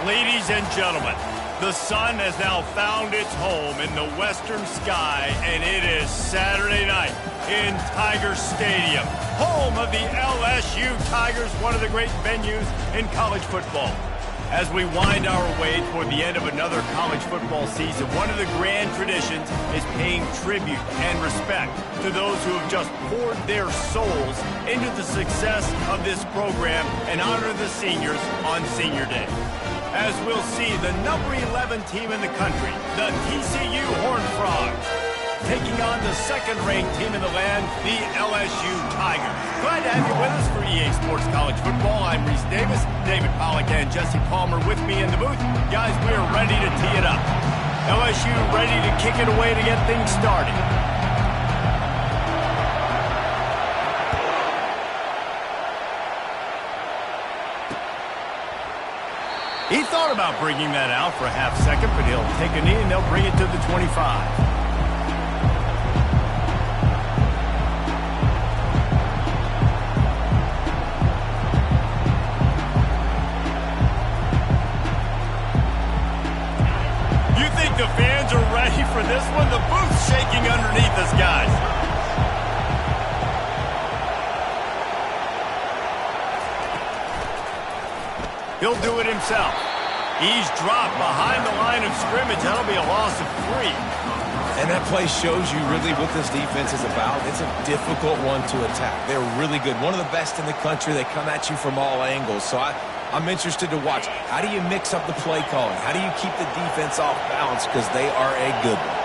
Ladies and gentlemen, the sun has now found its home in the western sky, and it is Saturday night in Tiger Stadium, home of the LSU Tigers, one of the great venues in college football. As we wind our way toward the end of another college football season, one of the grand traditions is paying tribute and respect to those who have just poured their souls into the success of this program and honor the seniors on Senior Day. As we'll see, the number 11 team in the country, the TCU Horned Frogs, taking on the second-ranked team in the land, the LSU Tigers. Glad to have you with us for EA Sports College Football. I'm Reese Davis, David Pollack and Jesse Palmer with me in the booth. Guys, we are ready to tee it up. LSU ready to kick it away to get things started. He thought about bringing that out for a half second, but he'll take a knee and they'll bring it to the 25. The fans are ready for this one. The booth's shaking underneath us, guys. He'll do it himself. He's dropped behind the line of scrimmage. That'll be a loss of 3. And that play shows you really what this defense is about. It's a difficult one to attack. They're really good. One of the best in the country. They come at you from all angles. So I'm interested to watch. How do you mix up the play calling? How do you keep the defense off balance? Because they are a good one.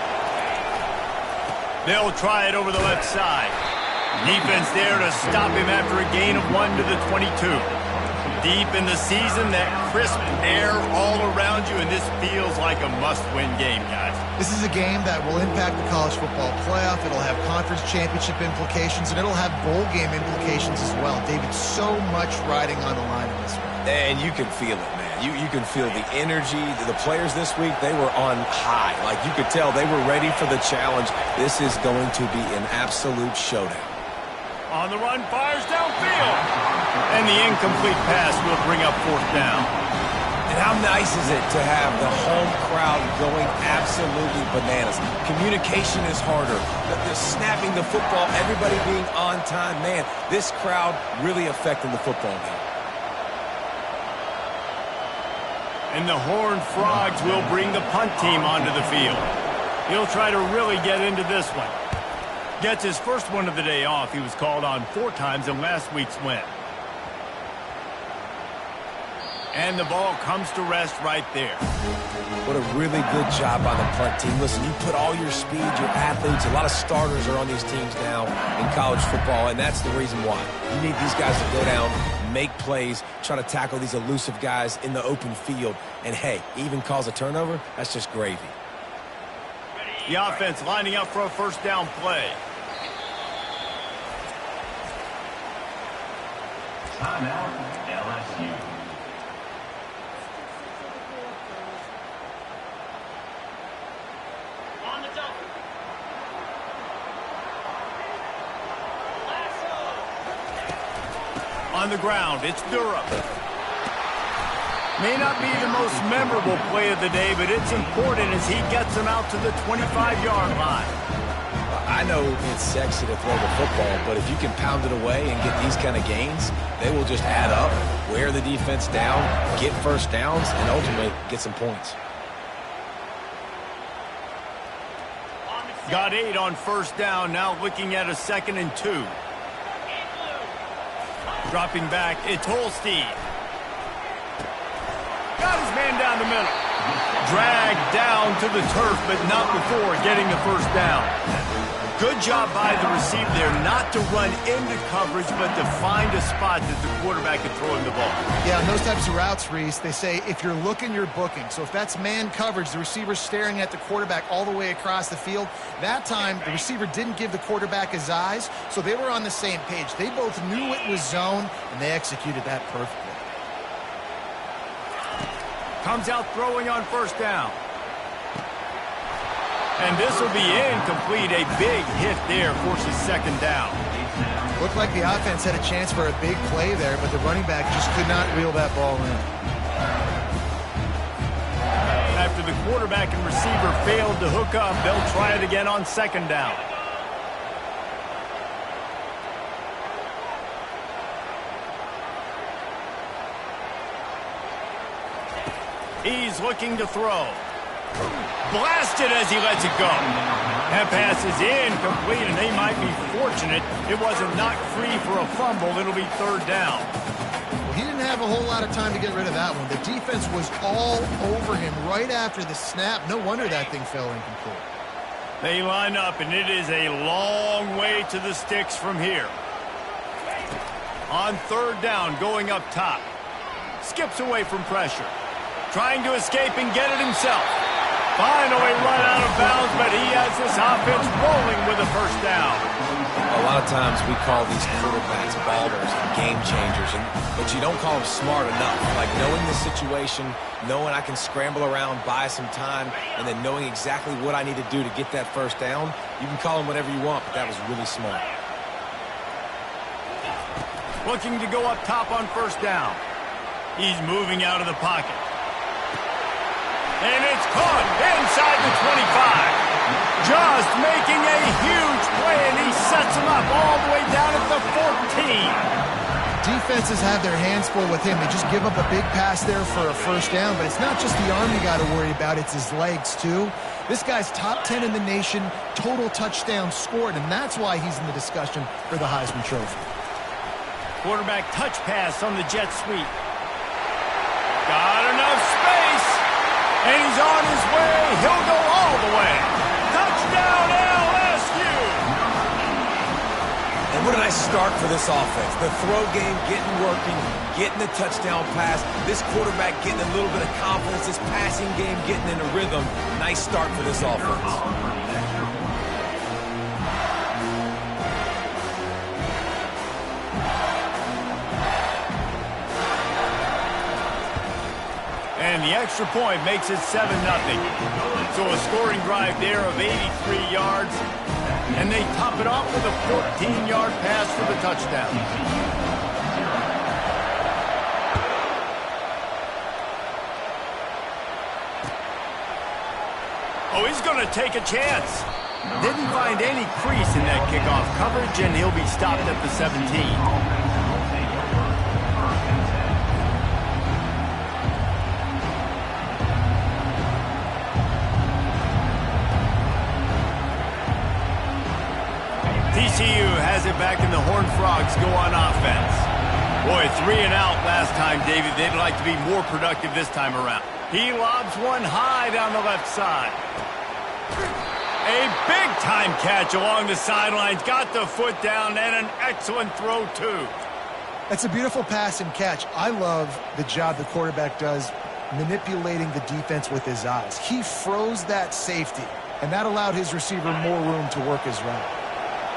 They'll try it over the left side. Defense there to stop him after a gain of 1 to the 22. Deep in the season, that crisp air all around you, and this feels like a must-win game, guys. This is a game that will impact the college football playoff. It'll have conference championship implications, and it'll have bowl game implications as well. David, so much riding on the line in this one. And you can feel it, man. You can feel the energy. The players this week, they were on high. Like, you could tell they were ready for the challenge. This is going to be an absolute showdown. On the run, fires downfield. And the incomplete pass will bring up 4th down. And how nice is it to have the home crowd going absolutely bananas? Communication is harder. The snapping the football, everybody being on time. Man, this crowd really affecting the football game. And the Horned Frogs will bring the punt team onto the field. He'll try to really get into this one. Gets his first one of the day off. He was called on 4 times in last week's win. And the ball comes to rest right there. What a really good job by the punt team. Listen, you put all your speed, your athletes, a lot of starters are on these teams now in college football, and that's the reason why. You need these guys to go down, make plays, try to tackle these elusive guys in the open field, and hey, even cause a turnover, that's just gravy. The offense lining up for a first down play. Timeout, LSU. On the ground, it's Durham. May not be the most memorable play of the day, but it's important as he gets them out to the 25-yard line. I know it's sexy to throw the football, but if you can pound it away and get these kind of gains, they will just add up, wear the defense down, get first downs, and ultimately get some points. Got 8 on first down, now looking at a 2nd and 2. Dropping back, it's Holstein. Got his man down the middle. Dragged down to the turf, but not before getting the first down. Good job by the receiver there not to run into coverage, but to find a spot that the quarterback can throw him the ball. Yeah, on those types of routes, Reese, they say if you're looking, you're booking. So if that's man coverage, the receiver's staring at the quarterback all the way across the field. That time, the receiver didn't give the quarterback his eyes, so they were on the same page. They both knew it was zone, and they executed that perfectly. Comes out throwing on first down. And this will be incomplete. A big hit there forces 2nd down. Looked like the offense had a chance for a big play there, but the running back just could not reel that ball in. After the quarterback and receiver failed to hook up, they'll try it again on second down. He's looking to throw. Blasted as he lets it go. That pass is incomplete, and they might be fortunate it wasn't knocked free for a fumble. It'll be third down. He didn't have a whole lot of time to get rid of that one. The defense was all over him right after the snap. No wonder that thing fell incomplete. They line up, and it is a long way to the sticks from here. On third down, going up top. Skips away from pressure. Trying to escape and get it himself. Finally run out of bounds, but he has this offense rolling with a first down. A lot of times we call these quarterbacks ballers and game changers, but you don't call them smart enough. Like knowing the situation, knowing I can scramble around, buy some time, and then knowing exactly what I need to do to get that first down, you can call them whatever you want, but that was really smart. Looking to go up top on first down. He's moving out of the pocket. And it's caught inside the 25. Just making a huge play, and he sets him up all the way down at the 14. Defenses have their hands full with him. They just give up a big pass there for a first down, but it's not just the arm you got to worry about, it's his legs too. This guy's top 10 in the nation, total touchdowns scored, and that's why he's in the discussion for the Heisman Trophy. Quarterback touch pass on the jet sweep. Got enough space. And he's on his way. He'll go all the way. Touchdown, LSU! And what did I start for this offense? The throw game getting working, getting the touchdown pass. This quarterback getting a little bit of confidence. This passing game getting in a rhythm. Nice start for this offense. And the extra point makes it 7-0. So a scoring drive there of 83 yards. And they top it off with a 14-yard pass for the touchdown. Oh, he's going to take a chance. Didn't find any crease in that kickoff coverage, and he'll be stopped at the 17. TCU has it back, and the Horned Frogs go on offense. Boy, 3 and out last time, David. They'd like to be more productive this time around. He lobs one high down the left side. A big-time catch along the sidelines. Got the foot down, and an excellent throw, too. That's a beautiful pass and catch. I love the job the quarterback does manipulating the defense with his eyes. He froze that safety, and that allowed his receiver more room to work his route.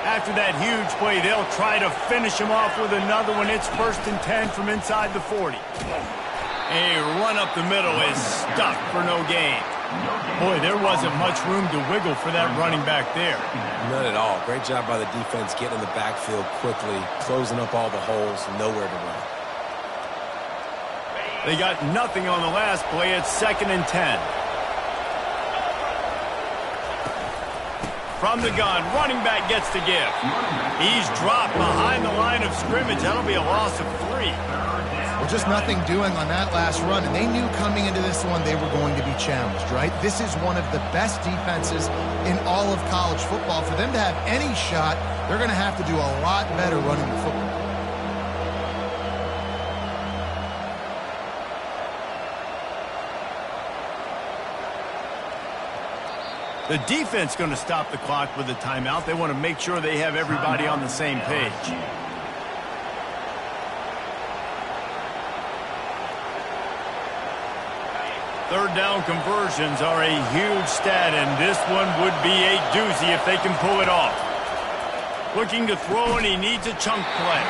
After that huge play, they'll try to finish him off with another one. It's 1st and 10 from inside the 40. A run up the middle is stuck for no gain. Boy, there wasn't much room to wiggle for that running back there. None at all. Great job by the defense getting in the backfield quickly, closing up all the holes, nowhere to run. They got nothing on the last play. It's 2nd and 10. From the gun, running back gets to give. He's dropped behind the line of scrimmage. That'll be a loss of 3. Well, just nothing doing on that last run, and they knew coming into this one they were going to be challenged, right? This is one of the best defenses in all of college football. For them to have any shot, they're going to have to do a lot better running the football. The defense going to stop the clock with a timeout. They want to make sure they have everybody on the same page. Third down conversions are a huge stat, and this one would be a doozy if they can pull it off. Looking to throw, and he needs a chunk play.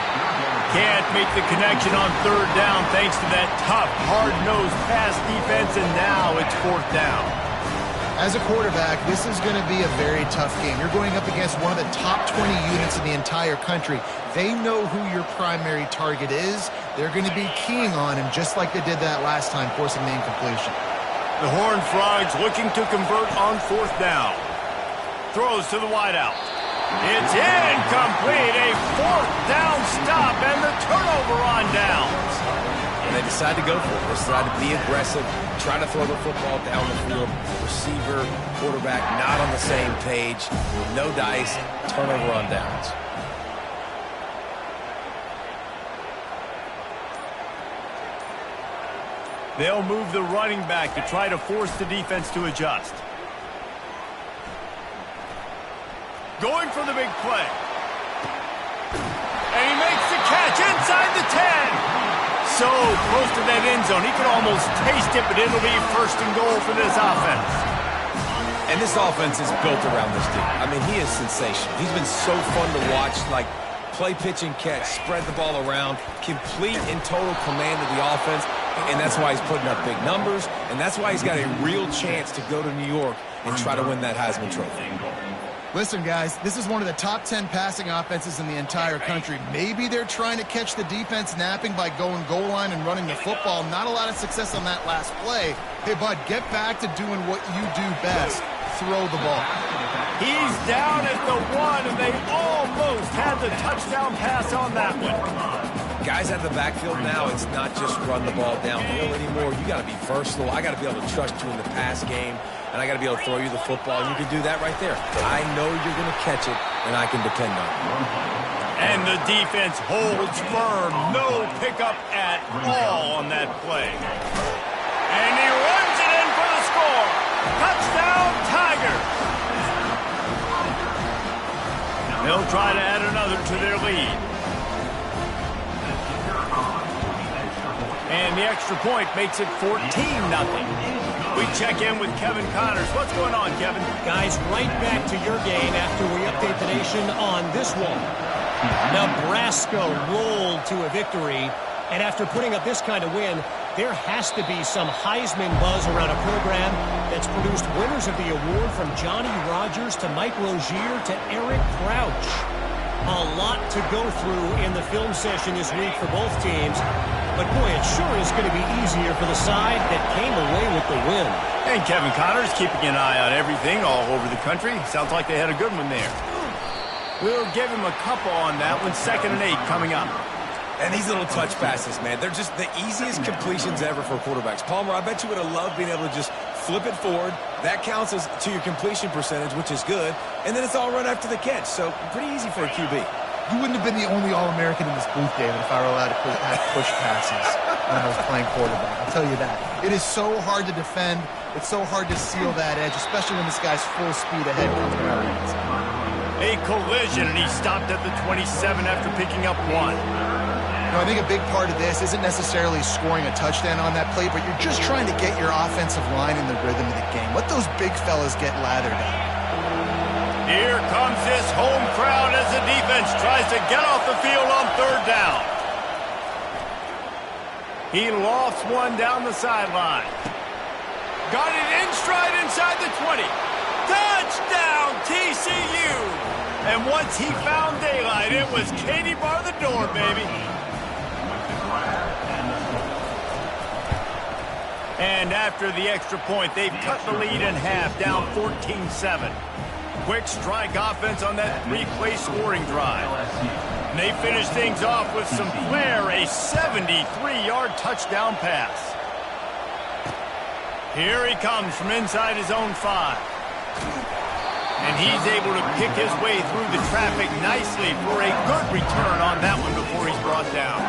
Can't make the connection on third down thanks to that tough, hard-nosed pass defense, and now it's 4th down. As a quarterback, this is going to be a very tough game. You're going up against one of the top 20 units in the entire country. They know who your primary target is. They're going to be keying on him just like they did that last time, forcing the incompletion. The Horned Frogs looking to convert on 4th down. Throws to the wideout. It's incomplete. A 4th down stop and the turnover on downs. And they decide to go for it. They decide to be aggressive, try to throw the football down the field. Receiver, quarterback not on the same page. No dice, turnover on downs. They'll move the running back to try to force the defense to adjust. Going for the big play. And he makes the catch inside the 10. So close to that end zone. He could almost taste it, but it'll be 1st and goal for this offense. And this offense is built around this dude. I mean, he is sensational. He's been so fun to watch, like play, pitch, and catch, spread the ball around, complete and total command of the offense, and that's why he's putting up big numbers, and that's why he's got a real chance to go to New York and try to win that Heisman Trophy. Listen, guys, this is one of the top 10 passing offenses in the entire country. Maybe they're trying to catch the defense napping by going goal line and running the football. Not a lot of success on that last play. Hey, bud, get back to doing what you do best. Throw the ball. He's down at the 1, and they almost had the touchdown pass on that one. Guys at the backfield now, it's not just run the ball downhill anymore. You got to be versatile. I got to be able to trust you in the pass game, and I got to be able to throw you the football, and you can do that right there. I know you're going to catch it, and I can depend on you. And the defense holds firm. No pickup at all on that play. And he runs it in for the score. Touchdown, Tigers. They'll try to add another to their lead. And the extra point makes it 14-0. We check in with Kevin Connors. What's going on, Kevin? Guys, right back to your game after we update the nation on this one. Nebraska rolled to a victory, and after putting up this kind of win, there has to be some Heisman buzz around a program that's produced winners of the award from Johnny Rodgers to Mike Rozier to Eric Crouch. A lot to go through in the film session this week for both teams. But, boy, it sure is going to be easier for the side that came away with the win. And Kevin Connors keeping an eye on everything all over the country. Sounds like they had a good one there. We'll give him a couple on that one. 2nd and 8 coming up. And these little touch passes, man, they're just the easiest completions ever for quarterbacks. Palmer, I bet you would have loved being able to just flip it forward. That counts as to your completion percentage, which is good. And then it's all run after the catch. So pretty easy for a QB. You wouldn't have been the only All-American in this booth, David, if I were allowed to push passes when I was playing quarterback. I'll tell you that. It is so hard to defend. It's so hard to seal that edge, especially when this guy's full speed ahead coming around the inside. A collision, and he stopped at the 27 after picking up 1. I think a big part of this isn't necessarily scoring a touchdown on that play, but you're just trying to get your offensive line in the rhythm of the game. Let those big fellas get lathered up. Here comes this home crowd as the defense tries to get off the field on 3rd down. He lofts one down the sideline. Got it in stride inside the 20. Touchdown, TCU! And once he found daylight, it was Katie bar the door, baby. And after the extra point, they've cut the lead in half, down 14-7. Quick strike offense on that 3-play scoring drive. And they finish things off with some flair, a 73-yard touchdown pass. Here he comes from inside his own 5. And he's able to pick his way through the traffic nicely for a good return on that one before he's brought down.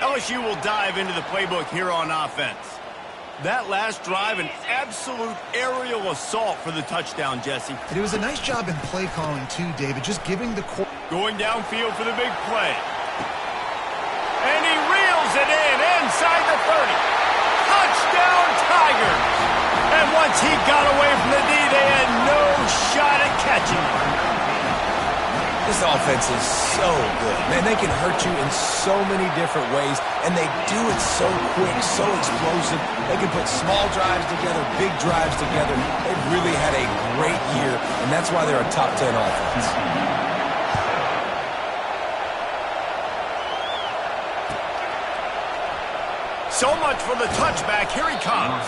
LSU will dive into the playbook here on offense. That last drive, an absolute aerial assault for the touchdown, Jesse. And it was a nice job in play calling, too, David, just giving the... Going downfield for the big play. And he reels it in inside the 30. Touchdown, Tigers! And once he got away from the D, they had no shot at catching him. This offense is so good. Man, they can hurt you in so many different ways, and they do it so quick, so explosive. They can put small drives together, big drives together. They've really had a great year, and that's why they're a top 10 offense. So much for the touchback. Here he comes.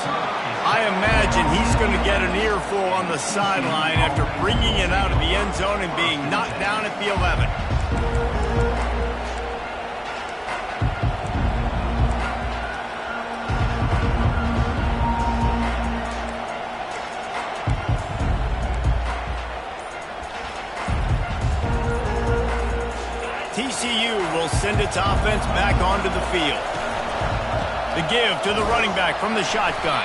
I imagine he's going to get an earful on the sideline after bringing it out of the end zone and being knocked down at the 11. TCU will send its offense back onto the field. The give to the running back from the shotgun.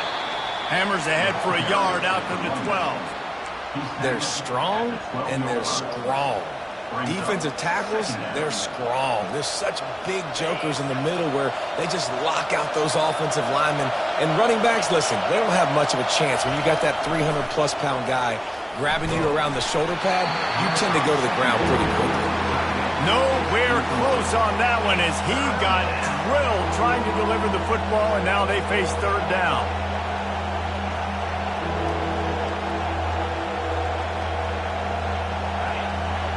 Hammers ahead for a yard out to the 12. They're strong and they're strong. Defensive tackles, they're strong. There's such big jokers in the middle where they just lock out those offensive linemen. And running backs, listen, they don't have much of a chance. When you got that 300-plus pound guy grabbing you around the shoulder pad, you tend to go to the ground pretty quickly. Nowhere close on that one as he got drilled trying to deliver the football, and now they face third down.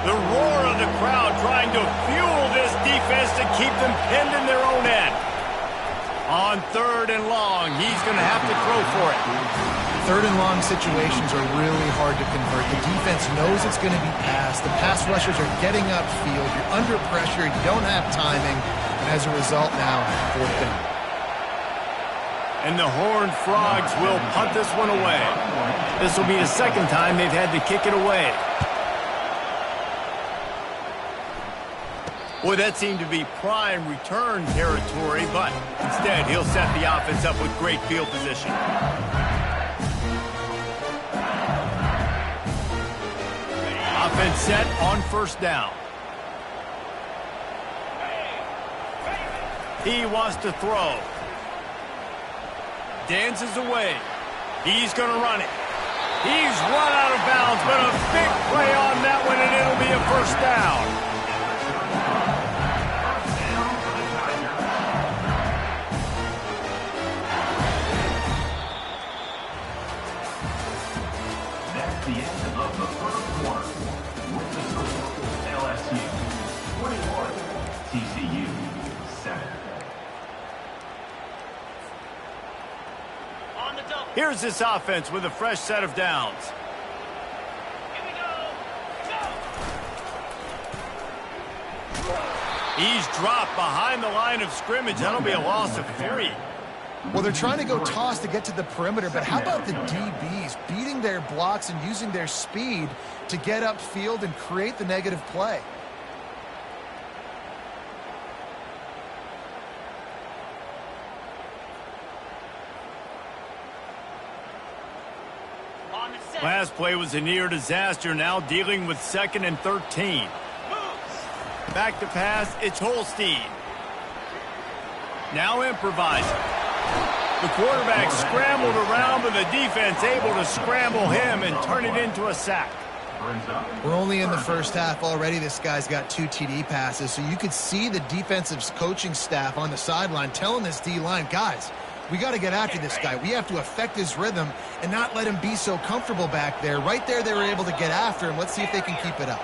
The roar of the crowd trying to fuel this defense to keep them pinned in their own end. On third and long, he's going to have to throw for it. Third and long situations are really hard to convert. The defense knows it's going to be passed. The pass rushers are getting upfield. You're under pressure. You don't have timing. And as a result now, fourth down. And the Horned Frogs will punt this one away. This will be the second time they've had to kick it away. Boy, that seemed to be prime return territory, but instead he'll set the offense up with great field position. Offense set on first down. He wants to throw. Dances away. He's going to run it. He's run out of bounds, but a big play on that one, and it'll be a first down. That's the end of the first quarter. With the score, LSU 21, TCU 7. Here's this offense with a fresh set of downs. He's dropped behind the line of scrimmage. That'll be a loss of 3. Well, they're trying to go toss to get to the perimeter, but how about the DBs beating their blocks and using their speed to get upfield and create the negative play? Last play was a near disaster, now dealing with 2nd and 13. Back to pass, it's Holstein. Now improvising. The quarterback scrambled around, but the defense able to scramble him and turn it into a sack. We're only in the first half already. This guy's got 2 TD passes, so you could see the defensive coaching staff on the sideline telling this D-line, guys, we got to get after this guy. We have to affect his rhythm and not let him be so comfortable back there. Right there, they were able to get after him. Let's see if they can keep it up.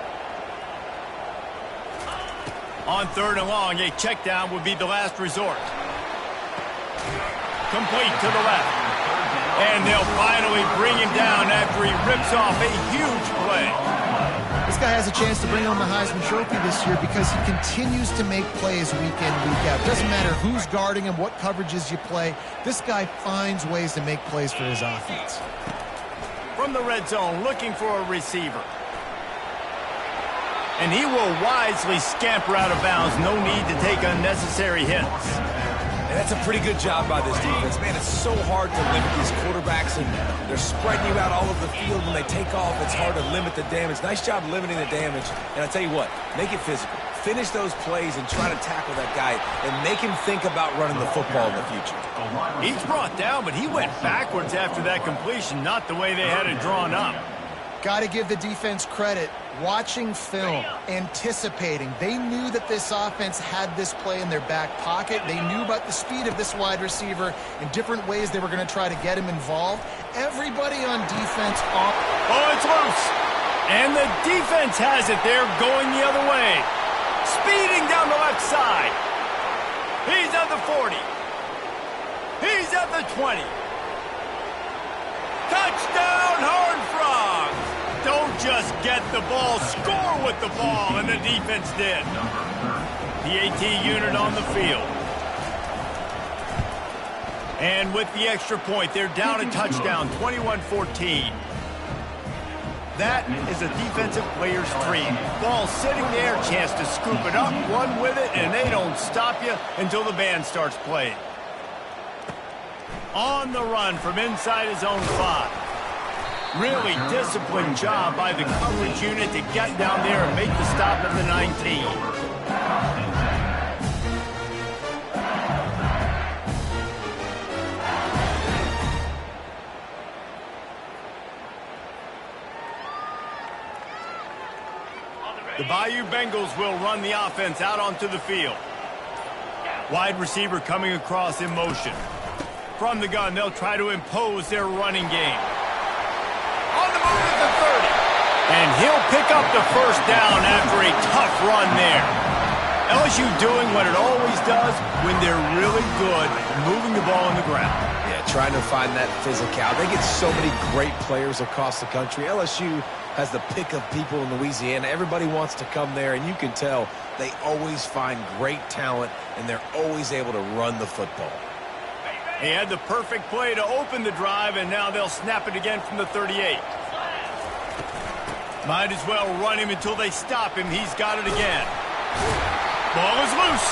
On third and long, a check down would be the last resort. Complete to the left. And they'll finally bring him down after he rips off a huge play. This guy has a chance to bring home the Heisman Trophy this year because he continues to make plays week in, week out. Doesn't matter who's guarding him, what coverages you play. This guy finds ways to make plays for his offense. From the red zone, looking for a receiver. And he will wisely scamper out of bounds. No need to take unnecessary hits. And that's a pretty good job by this defense. Man, it's so hard to limit these quarterbacks, and they're spreading you out all over the field. When they take off, it's hard to limit the damage. Nice job limiting the damage. And I tell you what, make it physical. Finish those plays and try to tackle that guy and make him think about running the football in the future. He's brought down, but he went backwards after that completion, not the way they had it drawn up. Got to give the defense credit. Watching film, anticipating. They knew that this offense had this play in their back pocket. They knew about the speed of this wide receiver and different ways they were going to try to get him involved. Everybody on defense off. Oh, it's loose. And the defense has it there going the other way. Speeding down the left side. He's at the 40. He's at the 20. Touchdown, Horned Frogs! Don't just get the ball, score with the ball, and the defense did. The AT unit on the field. And with the extra point, they're down a touchdown, 21-14. That is a defensive player's dream. Ball sitting there, chance to scoop it up, run with it, and they don't stop you until the band starts playing. On the run from inside his own 5. Really disciplined job by the coverage unit to get down there and make the stop at the 19. The Bayou Bengals will run the offense out onto the field. Wide receiver coming across in motion. From the gun, they'll try to impose their running game. On the move at the 30. And he'll pick up the first down after a tough run there. LSU doing what it always does when they're really good, moving the ball on the ground. Yeah, trying to find that physicality. They get so many great players across the country. LSU has the pick of people in Louisiana. Everybody wants to come there, and you can tell they always find great talent, and they're always able to run the football. He had the perfect play to open the drive, and now they'll snap it again from the 38. Might as well run him until they stop him. He's got it again. Ball is loose,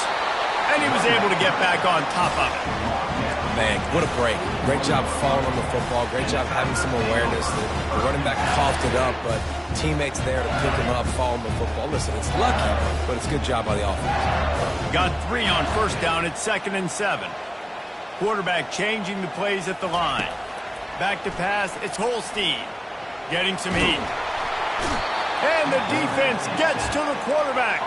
and he was able to get back on top of it. Man, what a break. Great job falling on the football. Great job having some awareness. The running back coughed it up, but teammates there to pick him up, fall on the football. Listen, it's lucky, but it's a good job by the offense. Got 3 on first down at 2nd and 7. Quarterback changing the plays at the line. Back to pass, it's Holstein. Getting some heat. And the defense gets to the quarterback.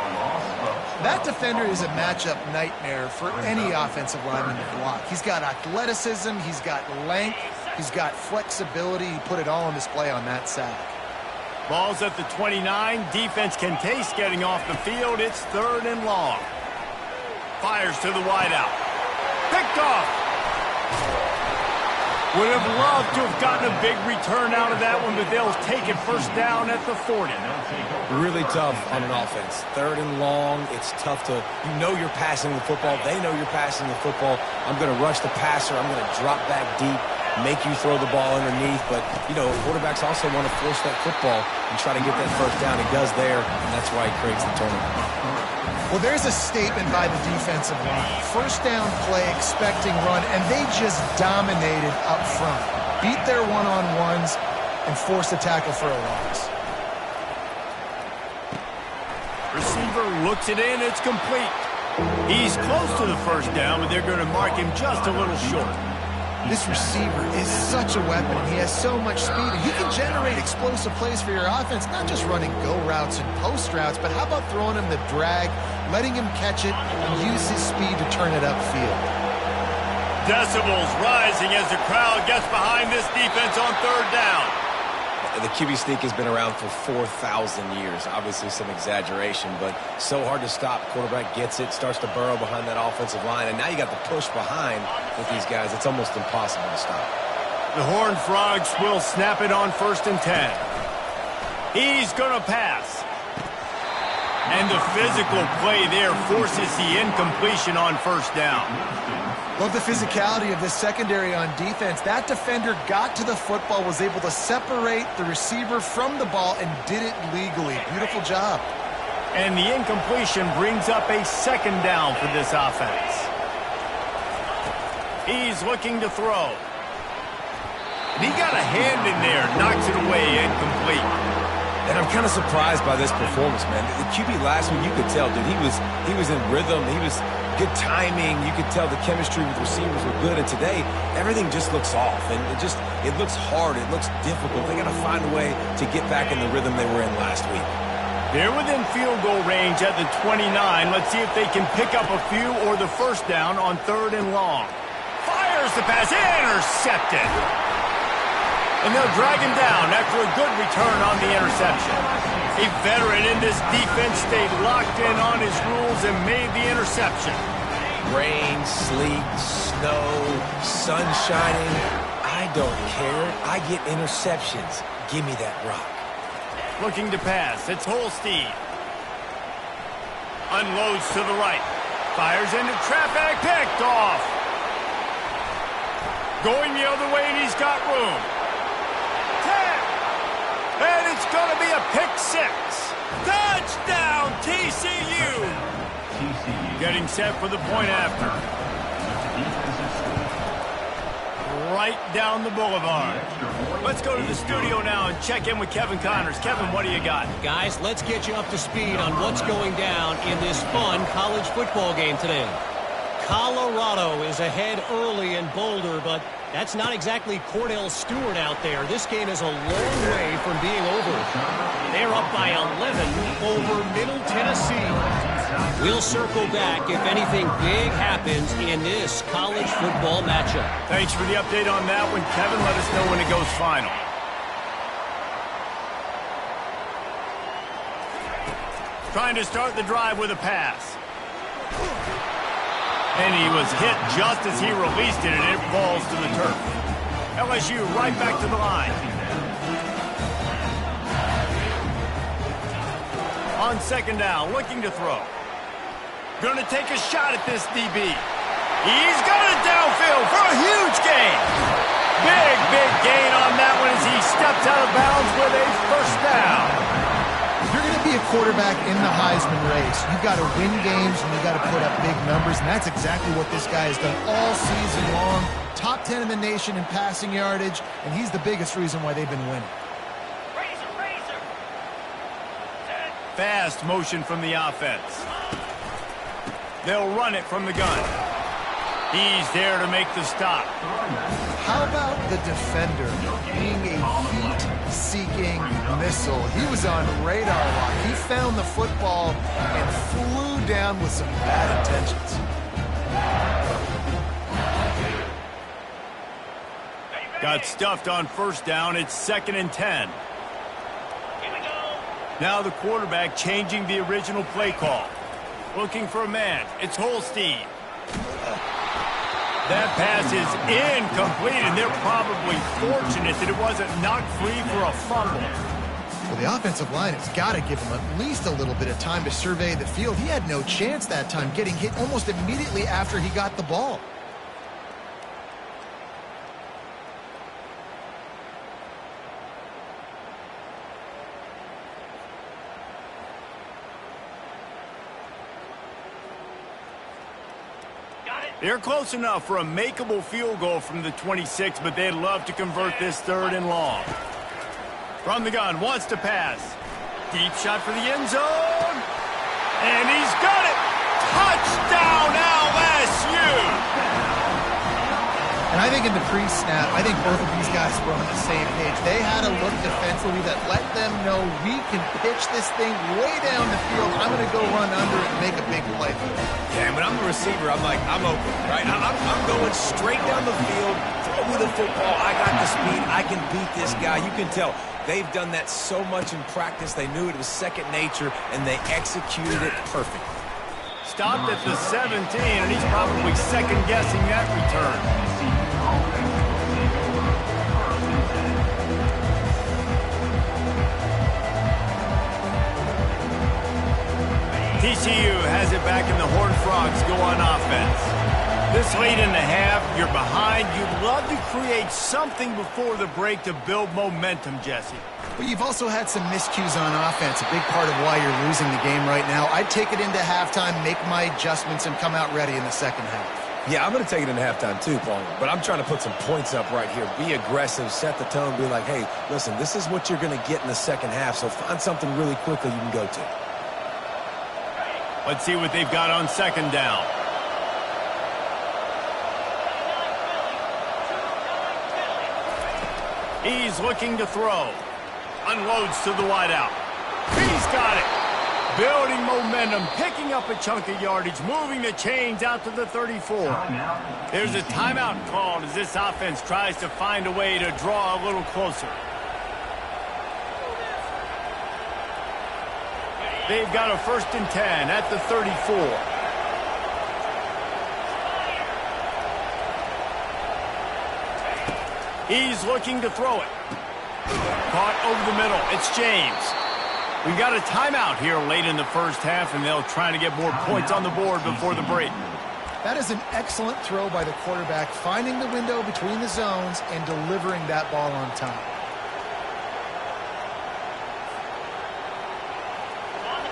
That defender is a matchup nightmare for any offensive lineman to block. He's got athleticism, he's got length, he's got flexibility. He put it all on display on that sack. Ball's at the 29. Defense can taste getting off the field. It's 3rd and long. Fires to the wideout. Picked off. Would have loved to have gotten a big return out of that one, but they'll take it first down at the 40. Really tough on an offense. 3rd and long. It's tough to, you know you're passing the football. They know you're passing the football. I'm going to rush the passer. I'm going to drop back deep, make you throw the ball underneath. But, you know, quarterbacks also want to force that football and try to get that first down. He does there, and that's why he creates the turnover. Well, there's a statement by the defensive line. First down play, expecting run, and they just dominated up front. Beat their one-on-ones and forced a tackle for a loss. Receiver looks it in, it's complete. He's close to the first down, but they're going to mark him just a little short. This receiver is such a weapon, and he has so much speed. And he can generate explosive plays for your offense, not just running go routes and post routes, but how about throwing him the drag, letting him catch it, and use his speed to turn it upfield. Decibels rising as the crowd gets behind this defense on 3rd down. The QB sneak has been around for 4,000 years. Obviously some exaggeration, but so hard to stop. Quarterback gets it, starts to burrow behind that offensive line, and now you got the push behind with these guys. It's almost impossible to stop. The Horned Frogs will snap it on 1st and 10. He's going to pass. And the physical play there forces the incompletion on 1st down. Love the physicality of this secondary on defense. That defender got to the football, was able to separate the receiver from the ball, and did it legally. Beautiful job. And the incompletion brings up a 2nd down for this offense. He's looking to throw. And he got a hand in there, knocks it away, incomplete. And I'm kind of surprised by this performance, man. The QB last week, you could tell, dude, he was in rhythm. He was good timing. You could tell the chemistry with receivers were good. And today, everything just looks off. And it looks hard. It looks difficult. They got to find a way to get back in the rhythm they were in last week. They're within field goal range at the 29. Let's see if they can pick up a few or the first down on 3rd and long. Fires the pass. Intercepted. And they'll drag him down after a good return on the interception. A veteran in this defense stayed locked in on his rules and made the interception. Rain, sleet, snow, sun shining. I don't care. I get interceptions. Give me that rock. Looking to pass. It's Holstein. Unloads to the right. Fires into traffic. Picked off. Going the other way, and he's got room. 10. And it's going to be a pick six. Touchdown, TCU. Getting set for the point after. Right down the boulevard. Let's go to the studio now and check in with Kevin Connors. Kevin, what do you got? Guys, let's get you up to speed on what's going down in this fun college football game today. Colorado is ahead early in Boulder, but that's not exactly Cordell Stewart out there. This game is a long way from being over. They're up by 11 over Middle Tennessee. We'll circle back if anything big happens in this college football matchup. Thanks for the update on that one, Kevin. Let us know when it goes final. Trying to start the drive with a pass. And he was hit just as he released it, and it falls to the turf. LSU right back to the line. On second down, looking to throw. Going to take a shot at this DB. He's got it downfield for a huge gain. Big gain on that one as he steps out of bounds with a first down. If you're going to be a quarterback in the Heisman race, you've got to win games and you've got to put up big numbers, and that's exactly what this guy has done all season long. Top 10 in the nation in passing yardage, and he's the biggest reason why they've been winning. Fast motion from the offense. They'll run it from the gun. He's there to make the stop. How about the defender being a heat-seeking missile? He was on radar lock. He found the football and flew down with some bad intentions. Got stuffed on first down. It's 2nd and 10. Now the quarterback changing the original play call. Looking for a man. It's Holstein. That pass is incomplete, and they're probably fortunate that it wasn't knocked free for a fumble. Well, the offensive line has got to give him at least a little bit of time to survey the field. He had no chance that time, getting hit almost immediately after he got the ball. They're close enough for a makeable field goal from the 26, but they'd love to convert this 3rd and long. From the gun, wants to pass. Deep shot for the end zone. And he's got it! Touchdown, LSU! And I think in the pre-snap, I think both of these guys were on the same page. They had a look defensively that let them know we can pitch this thing way down the field. I'm going to go run under it and make a big play for them. Yeah, when I'm a receiver, I'm like, I'm open, right? I'm going straight down the field, throw me the football. I got the speed. I can beat this guy. You can tell they've done that so much in practice. They knew it was second nature, and they executed it perfect. Stopped at the 17, and he's probably second-guessing that return. TCU has it back, and the Horned Frogs go on offense. This late in the half, you're behind. You'd love to create something before the break to build momentum, Jesse. But you've also had some miscues on offense, a big part of why you're losing the game right now. I'd take it into halftime, make my adjustments, and come out ready in the second half. Yeah, I'm going to take it into halftime too, Paul. But I'm trying to put some points up right here. Be aggressive, set the tone, be like, hey, listen, this is what you're going to get in the second half, so find something really quickly you can go to. Let's see what they've got on second down. He's looking to throw. Unloads to the wideout. He's got it. Building momentum, picking up a chunk of yardage, moving the chains out to the 34. There's a timeout called as this offense tries to find a way to draw a little closer. They've got a 1st and 10 at the 34. He's looking to throw it. Caught over the middle. It's James. We got a timeout here late in the first half, and they'll try to get more points on the board before the break. That is an excellent throw by the quarterback, finding the window between the zones and delivering that ball on time.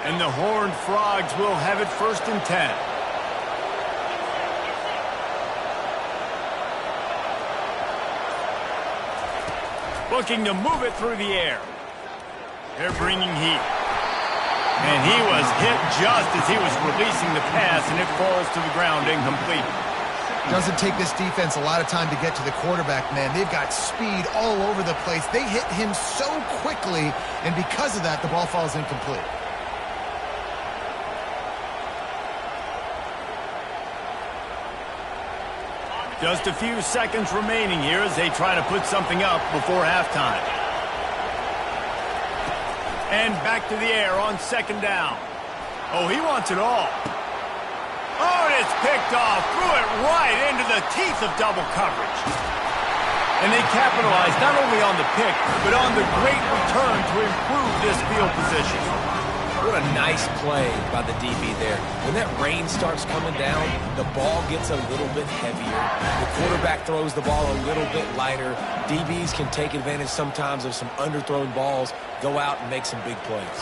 And the Horned Frogs will have it 1st and 10. Looking to move it through the air. They're bringing heat. And he was hit just as he was releasing the pass, and it falls to the ground incomplete. Doesn't take this defense a lot of time to get to the quarterback, man. They've got speed all over the place. They hit him so quickly, and because of that, the ball falls incomplete. Just a few seconds remaining here as they try to put something up before halftime. And back to the air on 2nd down. Oh, he wants it all. Oh, and it's picked off. Threw it right into the teeth of double coverage. And they capitalized not only on the pick, but on the great return to improve this field position. What a nice play by the DB there. When that rain starts coming down, the ball gets a little bit heavier. The quarterback throws the ball a little bit lighter. DBs can take advantage sometimes of some underthrown balls, go out and make some big plays.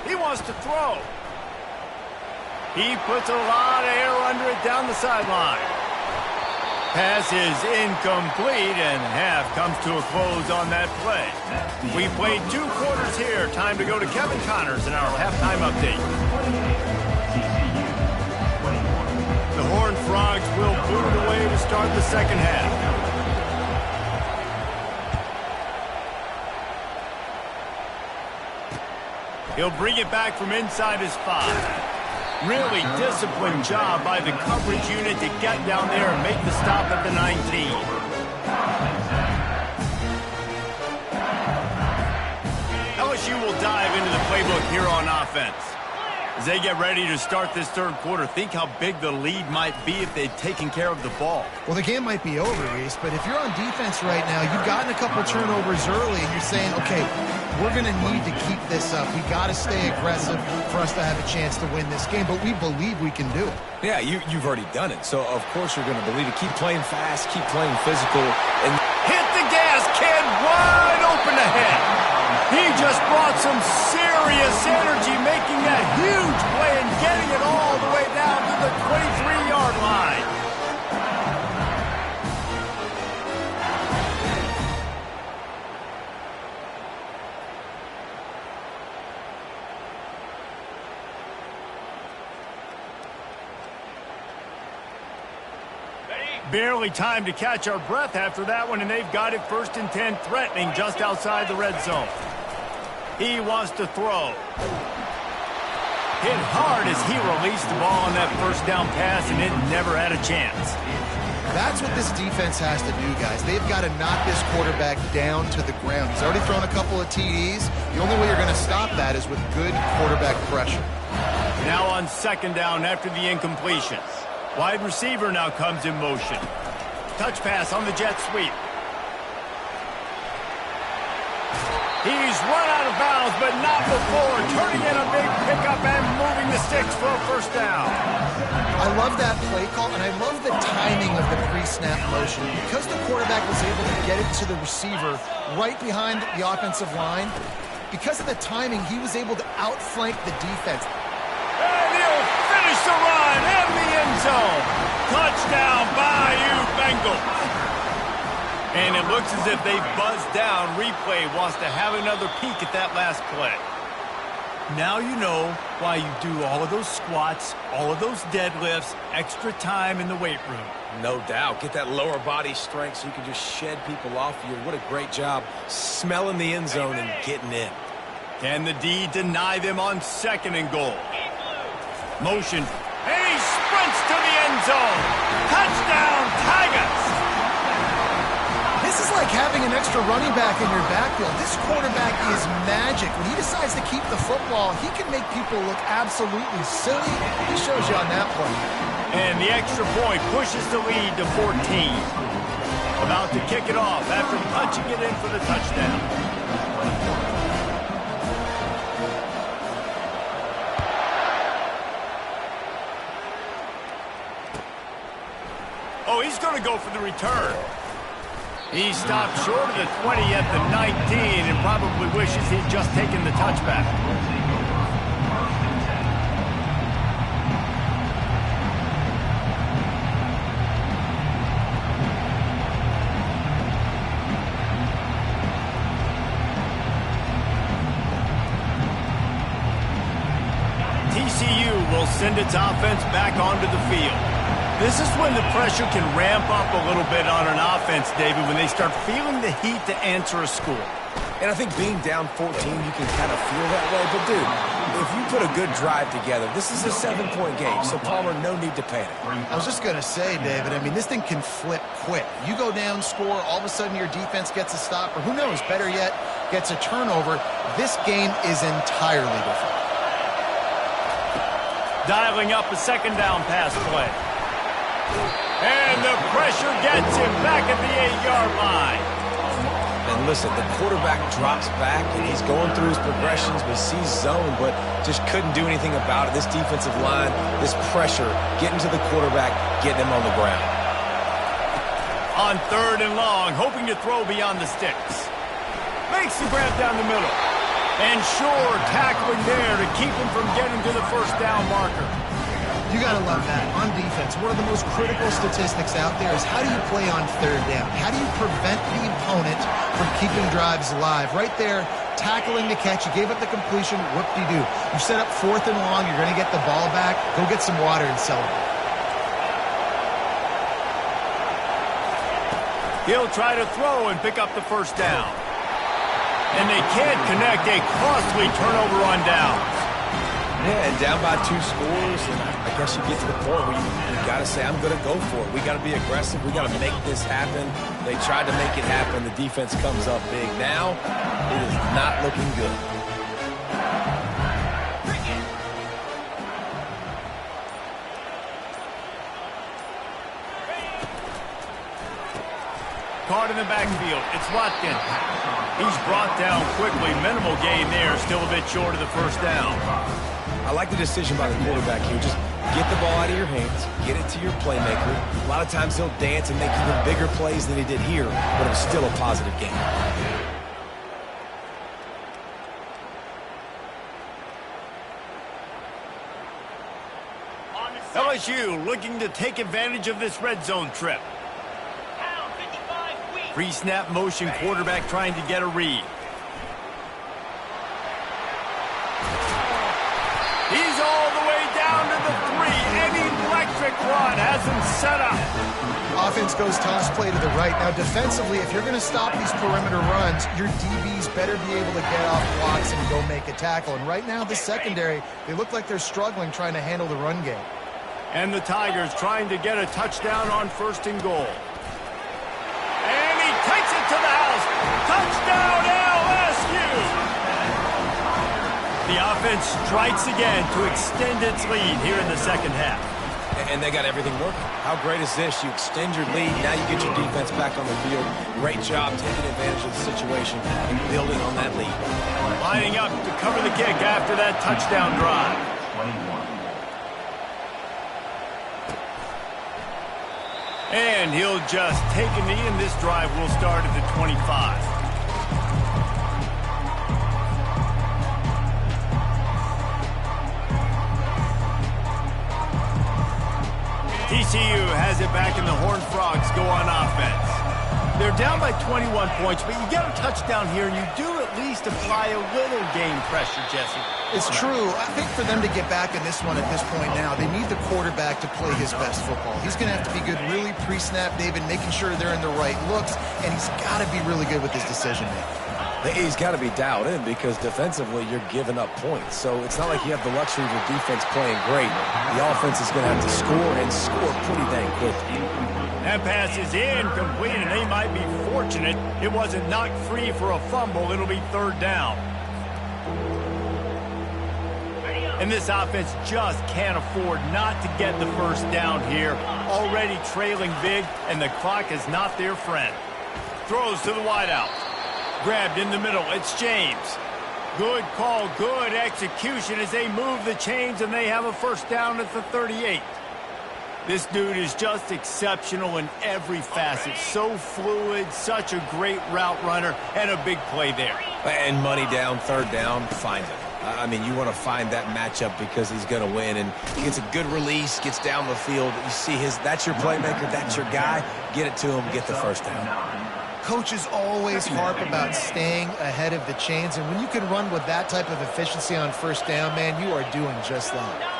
He wants to throw. He puts a lot of air under it down the sideline. Pass is incomplete, and half comes to a close on that play. We played 2 quarters here. Time to go to Kevin Connors in our halftime update. The Horned Frogs will boot it away to start the second half. He'll bring it back from inside his 5. Really disciplined job by the coverage unit to get down there and make the stop at the 19. LSU will dive into the playbook here on offense. As they get ready to start this 3rd quarter, think how big the lead might be if they'd taken care of the ball. Well, the game might be over, Reese, but if you're on defense right now, you've gotten a couple turnovers early, and you're saying, okay, we're going to need to keep this up. We got to stay aggressive for us to have a chance to win this game, but we believe we can do it. Yeah, you've already done it, so of course you're going to believe it. Keep playing fast, keep playing physical. And hit the gas, kid, wide open ahead. He just brought some serious energy, making that huge play and getting it all the way down to the 23-yard line. Barely time to catch our breath after that one, and they've got it 1st and 10, threatening just outside the red zone. He wants to throw. Hit hard as he released the ball on that 1st down pass, and it never had a chance. That's what this defense has to do, guys. They've got to knock this quarterback down to the ground. He's already thrown a couple of TDs. The only way you're going to stop that is with good quarterback pressure. Now on 2nd down after the incompletion. Wide receiver now comes in motion. Touch pass on the jet sweep. He's run out of bounds, but not before turning in a big pickup and moving the sticks for a 1st down. I love that play call, and I love the timing of the pre-snap motion. Because the quarterback was able to get it to the receiver right behind the offensive line, because of the timing, he was able to outflank the defense. And he'll finish the run in the end zone. Touchdown, Bayou Bengals. And it looks as if they've buzzed down. Replay wants to have another peek at that last play. Now you know why you do all of those squats, all of those deadlifts, extra time in the weight room. no doubt, get that lower body strength so you can just shed people off you. What a great job smelling the end zone and getting in. Can the D deny them on 2nd and goal? Motion. And he sprints to the end zone. Touchdown, Tigers! This is like having an extra running back in your backfield. This quarterback is magic. When he decides to keep the football, he can make people look absolutely silly. He shows you on that play. And the extra point pushes the lead to 14. About to kick it off after punching it in for the touchdown. Oh, he's going to go for the return. He stopped short of the 20 at the 19 and probably wishes he'd just taken the touchback. TCU will send its offense back onto the field. This is when the pressure can ramp up a little bit on an offense, David, when they start feeling the heat to answer a score. And I think being down 14, you can kind of feel that way. But, dude, if you put a good drive together, this is a 7-point game, so, Palmer, no need to panic. I was just going to say, David, I mean, this thing can flip quick. You go down, score, all of a sudden your defense gets a stop, or who knows, better yet, gets a turnover. This game is entirely different. Dialing up a second down pass play. And the pressure gets him back at the 8-yard line. And listen, the quarterback drops back, and he's going through his progressions, but sees zone, but just couldn't do anything about it. This defensive line, this pressure, getting to the quarterback, getting him on the ground. On 3rd and long, hoping to throw beyond the sticks. Makes the grab down the middle. And sure, tackling there to keep him from getting to the first down marker. You got to love that. On defense, one of the most critical statistics out there is how do you play on 3rd down? How do you prevent the opponent from keeping drives alive? Right there, tackling the catch. You gave up the completion. Whoop-de-doo. You set up 4th and long. You're going to get the ball back. Go get some water and celebrate. He'll try to throw and pick up the first down. And they can't connect. A costly turnover on downs. Yeah, and down by 2 scores, and I guess you get to the point where you got to say, I'm going to go for it. We got to be aggressive. We got to make this happen. They tried to make it happen. The defense comes up big. Now, it is not looking good. Caught in the backfield. It's Watkins. He's brought down quickly. Minimal gain there. Still a bit short of the first down. I like the decision by the quarterback here. Just get the ball out of your hands, get it to your playmaker. A lot of times he'll dance and make even bigger plays than he did here, but it was still a positive game. LSU looking to take advantage of this red zone trip. Pre-snap motion, quarterback trying to get a read. He's all the way down to the 3. An electric run has him set up. Offense goes toss play to the right. Now, defensively, if you're going to stop these perimeter runs, your DBs better be able to get off blocks and go make a tackle. And right now, the secondary, they look like they're struggling trying to handle the run game. And the Tigers trying to get a touchdown on 1st and goal. And he takes it to the house. Touchdown, LSU! The offense strikes again to extend its lead here in the second half. And they got everything working. How great is this? You extend your lead, now you get your defense back on the field. Great job taking advantage of the situation and building on that lead. Lining up to cover the kick after that touchdown drive. 21. And he'll just take a knee, and this drive will start at the 25. TCU has it back, and the Horned Frogs go on offense. They're down by 21 points, but you get a touchdown here, and you do at least apply a little game pressure, Jesse. It's true. I think for them to get back in this one at this point now, they need the quarterback to play his best football. He's going to have to be good really pre-snap, David, making sure they're in the right looks, and he's got to be really good with his decision-making. He's got to be dialed in because defensively you're giving up points. So it's not like you have the luxury of your defense playing great. The offense is going to have to score and score pretty dang quickly. That pass is incomplete, and they might be fortunate it wasn't knocked free for a fumble. It'll be 3rd down. And this offense just can't afford not to get the first down here. Already trailing big, and the clock is not their friend. Throws to the wideout. Grabbed in the middle. It's James. Good call, good execution as they move the chains, and they have a first down at the 38. This dude is just exceptional in every facet. So fluid, such a great route runner, and a big play there. And money down, third down, find him. I mean, you want to find that matchup because he's going to win, and he gets a good release, gets down the field. You see that's your playmaker, that's your guy. Get it to him, get the first down. Coaches always harp about staying ahead of the chains, and when you can run with that type of efficiency on first down, man, you are doing just that.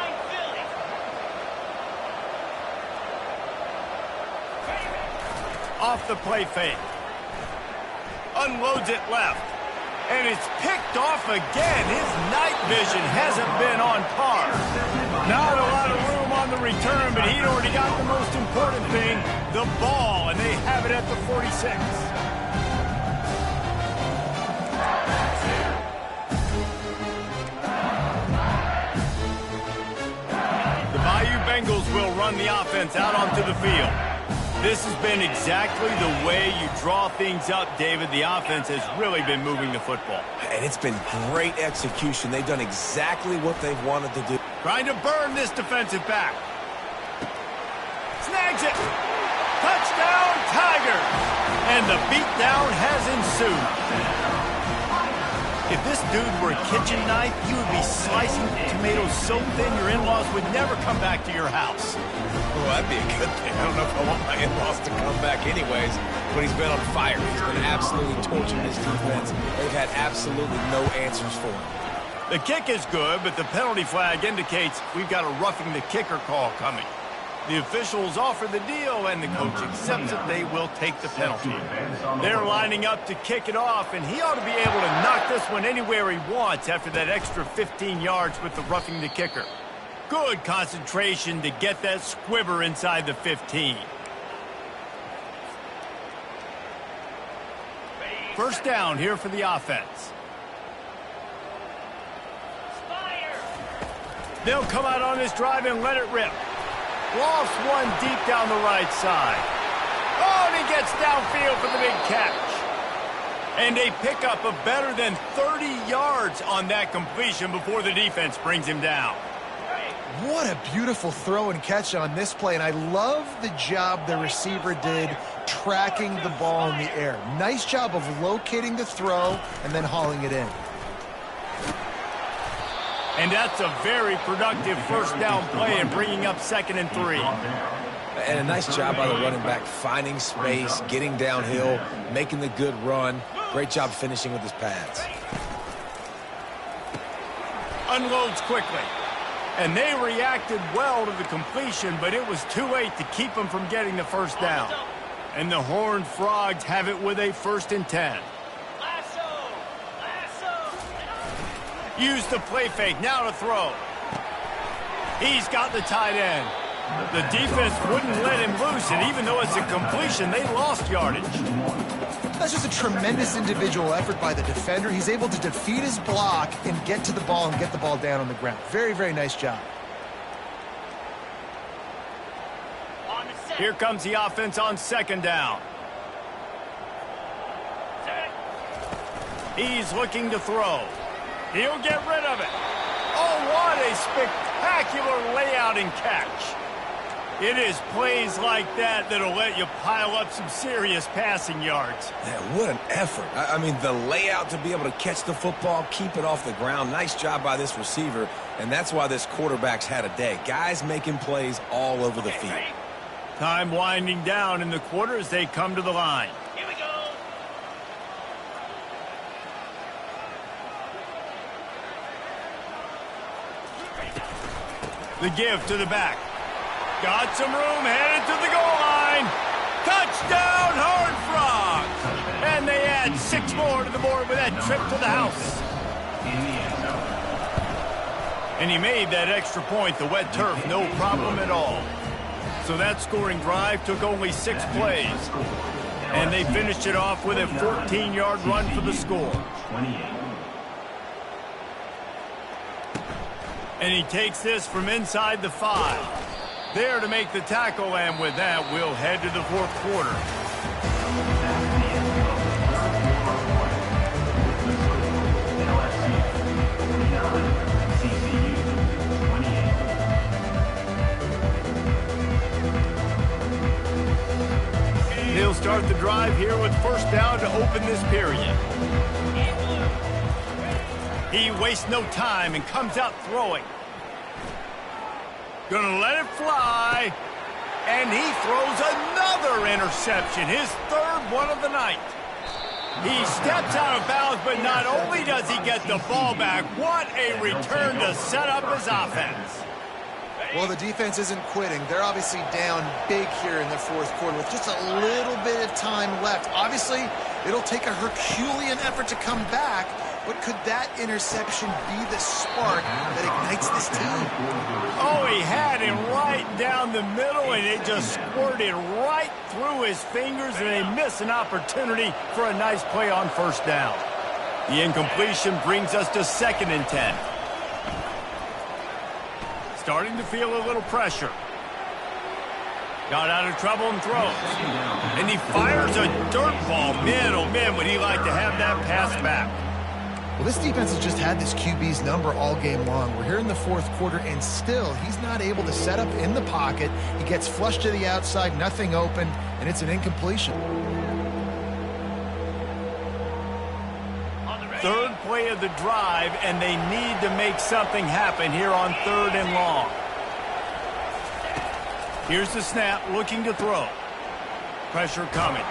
Off the play fake. Unloads it left. And it's picked off again. His night vision hasn't been on par. Not a lot of room on the return, but he'd already got the most important thing, the ball, and they have it at the 46. The Bayou Bengals will run the offense out onto the field. This has been exactly the way you draw things up, David. The offense has really been moving the football. And it's been great execution. They've done exactly what they've wanted to do. Trying to burn this defensive back. Snags it. Touchdown, Tigers. And the beatdown has ensued. If this dude were a kitchen knife, you would be slicing tomatoes so thin your in-laws would never come back to your house. Well, that'd be a good thing. I don't know if I want my in-laws to come back anyways, but he's been on fire. He's been absolutely torching this defense. They've had absolutely no answers for him. The kick is good, but the penalty flag indicates we've got a roughing the kicker call coming. The officials offer the deal, and the coach accepts it. They will take the penalty. They're lining up to kick it off, and he ought to be able to knock this one anywhere he wants after that extra 15 yards with the roughing the kicker. Good concentration to get that squibber inside the 15. First down here for the offense. They'll come out on this drive and let it rip. Lost one deep down the right side. Oh, and he gets downfield for the big catch. And they pick up a better than 30 yards on that completion before the defense brings him down. What a beautiful throw and catch on this play, and I love the job the receiver did tracking the ball in the air. Nice job of locating the throw and then hauling it in. And that's a very productive first down play and bringing up 2nd and 3. And a nice job by the running back, finding space, getting downhill, making the good run. Great job finishing with his pads. Unloads quickly. And they reacted well to the completion, but it was too late to keep them from getting the first down. And the Horned Frogs have it with a 1st and 10. Use the play fake, now to throw. He's got the tight end. The defense wouldn't let him loose, and even though it's a completion, they lost yardage. That's just a tremendous individual effort by the defender. He's able to defeat his block and get to the ball and get the ball down on the ground. Very, very nice job. Here comes the offense on 2nd down. He's looking to throw. He'll get rid of it. Oh, what a spectacular layout and catch. It is plays like that that'll let you pile up some serious passing yards. Man, what an effort. I mean, the layout to be able to catch the football, keep it off the ground. Nice job by this receiver, and that's why this quarterback's had a day. Guys making plays all over the field. Time winding down in the quarter as they come to the line. Here we go. The give to the back. Got some room, headed to the goal line. Touchdown, Horned Frogs! And they add 6 more to the board with that trip to the house. And he made that extra point, the wet turf, no problem at all. So that scoring drive took only 6 plays. And they finished it off with a 14-yard run for the score. And he takes this from inside the 5. There to make the tackle, and with that, we'll head to the fourth quarter. He'll start the drive here with first down to open this period. He wastes no time and comes out throwing. Gonna let it fly. And he throws another interception, his third one of the night. He steps out of bounds, but not only does he get the ball back, what a return to set up his offense. Well, the defense isn't quitting. They're obviously down big here in the fourth quarter with just a little bit of time left. Obviously, it'll take a Herculean effort to come back, but could that interception be the spark that ignites this team? Oh, he had him right down the middle, and it just squirted right through his fingers, and they miss an opportunity for a nice play on first down. The incompletion brings us to 2nd and 10. Starting to feel a little pressure. Got out of trouble and throws. And he fires a dirt ball. Man, oh man, would he like to have that pass back. Well, this defense has just had this QB's number all game long. We're here in the fourth quarter, and still, he's not able to set up in the pocket. He gets flushed to the outside, nothing open, and it's an incompletion. Third play of the drive, and they need to make something happen here on 3rd and long. Here's the snap, looking to throw. Pressure coming.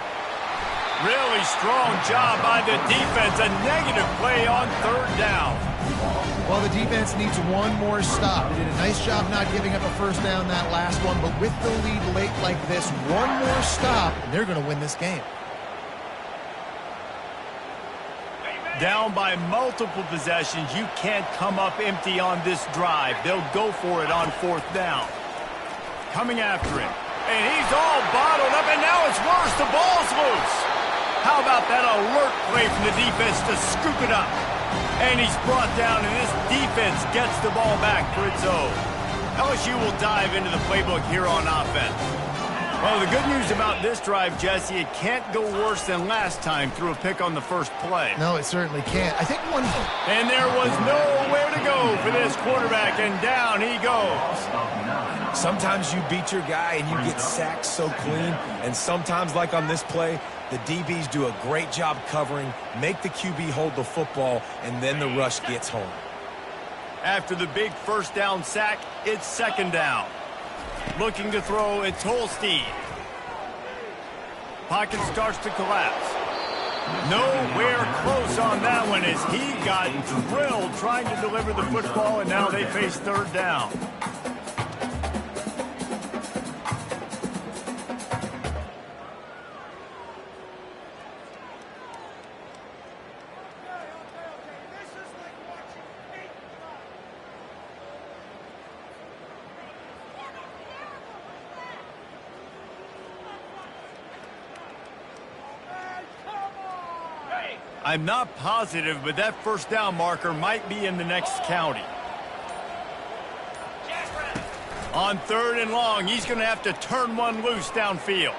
Really strong job by the defense. A negative play on 3rd down. Well, the defense needs one more stop. They did a nice job not giving up a first down that last one, but with the lead late like this, one more stop, and they're going to win this game. Down by multiple possessions, you can't come up empty on this drive. They'll go for it on 4th down. Coming after him. And he's all bottled up, and now it's worse. The ball's loose. How about that alert play from the defense to scoop it up? And he's brought down, and this defense gets the ball back for its own. LSU will dive into the playbook here on offense. Well, the good news about this drive, Jesse, it can't go worse than last time through a pick on the first play. No, it certainly can't. I think one... And there was nowhere to go for this quarterback, and down he goes. Sometimes you beat your guy and you get sacked so clean, and sometimes, like on this play, the DBs do a great job covering, make the QB hold the football, and then the rush gets home. After the big first down sack, it's 2nd down. Looking to throw, it's Holstein. Pocket starts to collapse. Nowhere close on that one as he got drilled trying to deliver the football, and now they face 3rd down. I'm not positive, but that first down marker might be in the next county. On 3rd and long, he's going to have to turn one loose downfield.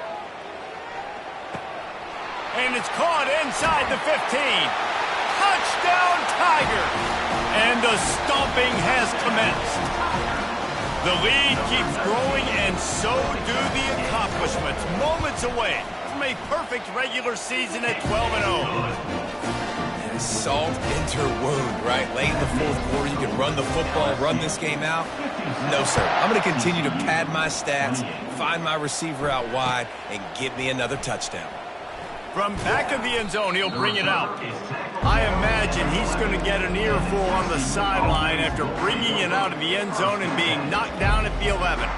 And it's caught inside the 15. Touchdown, Tigers! And the stomping has commenced. The lead keeps growing, and so do the accomplishments. Moments away from a perfect regular season at 12-0. Salt into wound, right? Late in the fourth quarter, you can run the football, run this game out. No, sir. I'm going to continue to pad my stats, find my receiver out wide, and get me another touchdown. From back of the end zone, he'll bring it out. I imagine he's going to get an earful on the sideline after bringing it out of the end zone and being knocked down at the 11.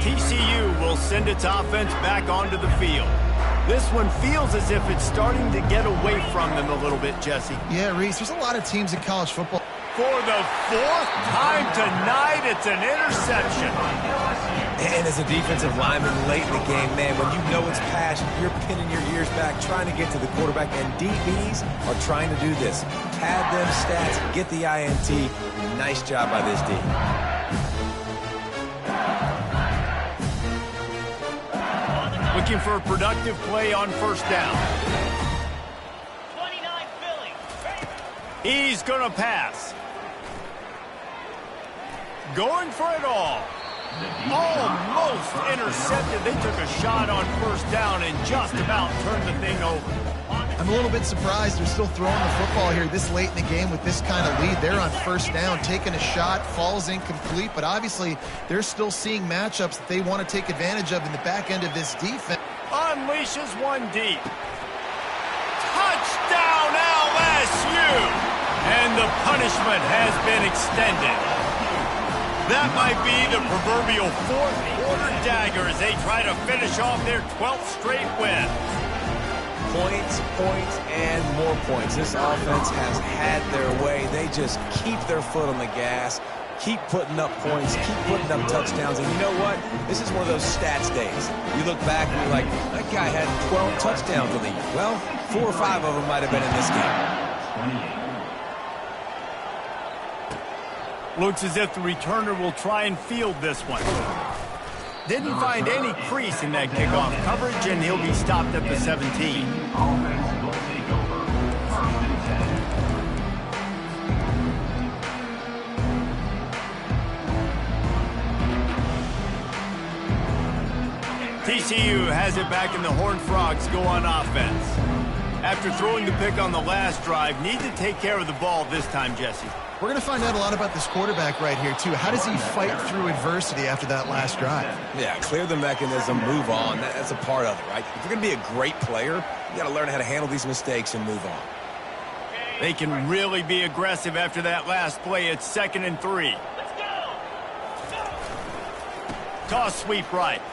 TCU will send its offense back onto the field. This one feels as if it's starting to get away from them a little bit, Jesse. Yeah, Reese, there's a lot of teams in college football. For the fourth time tonight, it's an interception. And as a defensive lineman late in the game, man, when you know it's passed, you're pinning your ears back, trying to get to the quarterback, and DBs are trying to do this. Pad them stats, get the INT. Nice job by this D. Looking for a productive play on first down. 29 Philly. He's going to pass. Going for it all. Almost intercepted. They took a shot on first down and just about turned the thing over. I'm a little bit surprised they're still throwing the football here this late in the game with this kind of lead. They're on first down, taking a shot, falls incomplete, but obviously they're still seeing matchups that they want to take advantage of in the back end of this defense. Unleashes one deep. Touchdown LSU! And the punishment has been extended. That might be the proverbial fourth-quarter dagger as they try to finish off their 12th straight win. Points, and more points. This offense has had their way. They just keep their foot on the gas, keep putting up points, keep putting up touchdowns. And you know what? This is one of those stats days. You look back and you're like, that guy had 12 touchdowns in the year. Well, 4 or 5 of them might have been in this game. Looks as if the returner will try and field this one. Didn't find any crease in that kickoff coverage, and he'll be stopped at the 17. Offense will take over. 1st and 10. TCU has it back, and the Horned Frogs go on offense. After throwing the pick on the last drive, need to take care of the ball this time, Jesse. We're going to find out a lot about this quarterback right here, too. How does he fight through adversity after that last drive? Yeah, clear the mechanism, move on. That's a part of it, right? If you're going to be a great player, you got to learn how to handle these mistakes and move on. They can really be aggressive after that last play. It's 2nd and 3. Let's go. Toss sweep right.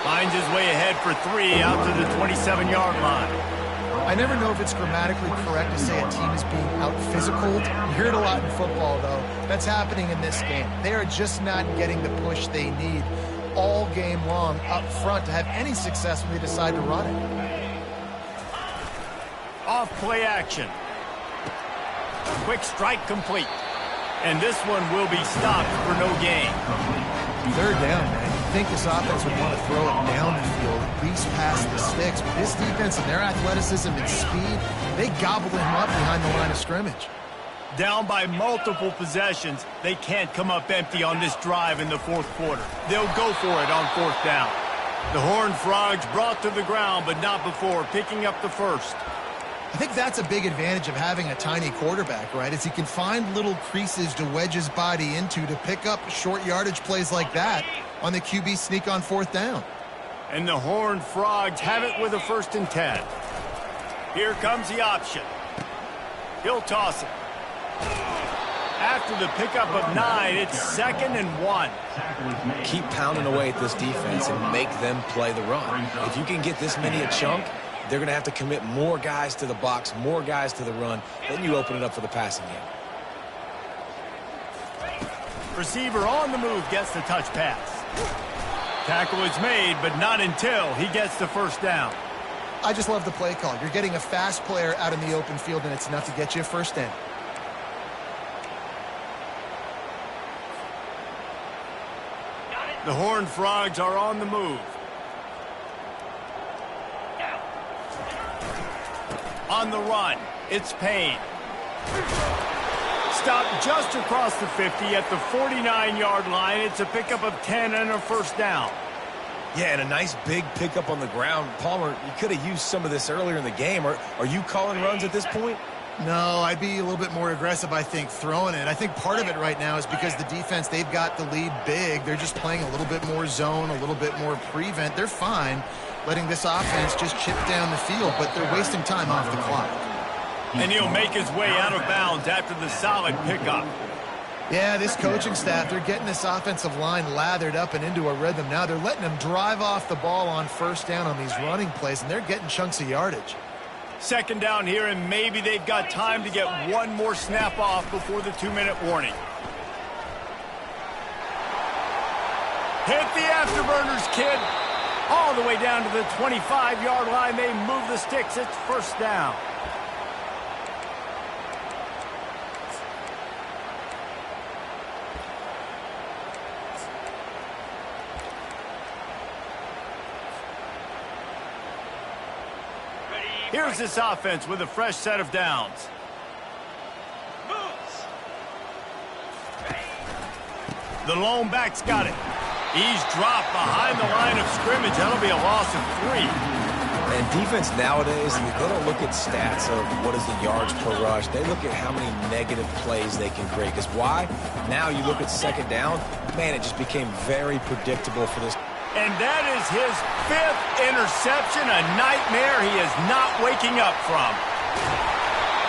Finds his way ahead for 3 out to the 27-yard line. I never know if it's grammatically correct to say a team is being out-physicaled. You hear it a lot in football, though. That's happening in this game. They are just not getting the push they need all game long up front to have any success when they decide to run it. Off play action. Quick strike complete. And this one will be stopped for no gain. 3rd down, man. I think this offense would want to throw it down the field, at least past the sticks. But this defense and their athleticism and speed, they gobbled him up behind the line of scrimmage. Down by multiple possessions, they can't come up empty on this drive in the 4th quarter. They'll go for it on 4th down. The Horned Frogs brought to the ground, but not before picking up the first. I think that's a big advantage of having a tiny quarterback, right? Is he can find little creases to wedge his body into to pick up short yardage plays like that on the QB sneak on 4th down. And the Horned Frogs have it with a 1st and 10. Here comes the option. He'll toss it. After the pickup of 9, it's 2nd and 1. Keep pounding away at this defense and make them play the run. If you can get this many a chunk, they're going to have to commit more guys to the box, more guys to the run. Then you open it up for the passing game. Receiver on the move gets the touch pass. Tackle is made, but not until he gets the 1st down. I just love the play call. You're getting a fast player out in the open field, and it's enough to get you a 1st down. The Horned Frogs are on the move. On the run, it's Payne. Stopped just across the 50 at the 49-yard line. It's a pickup of 10 and a 1st down. Yeah, and a nice big pickup on the ground. Palmer, you could have used some of this earlier in the game. Are you calling runs at this point? No, I'd be a little bit more aggressive, I think, throwing it. I think part of it right now is because the defense, they've got the lead big. They're just playing a little bit more zone, a little bit more prevent. They're fine letting this offense just chip down the field, but they're wasting time off the clock. And he'll make his way out of bounds after the solid pickup. Yeah, this coaching staff, they're getting this offensive line lathered up and into a rhythm now. They're letting them drive off the ball on 1st down on these running plays, and they're getting chunks of yardage. Second down here, and maybe they've got time to get one more snap off before the 2-minute warning. Hit the afterburners, kid. All the way down to the 25-yard line. They move the sticks. It's first down. Here's this offense with a fresh set of downs. The lone back's got it. He's dropped behind the line of scrimmage. That'll be a loss of 3. And defense nowadays, they don't look at stats of what is the yards per rush. They look at how many negative plays they can create. Because why? Now you look at second down, man, it just became very predictable for this. And that is his 5th interception, a nightmare he is not waking up from.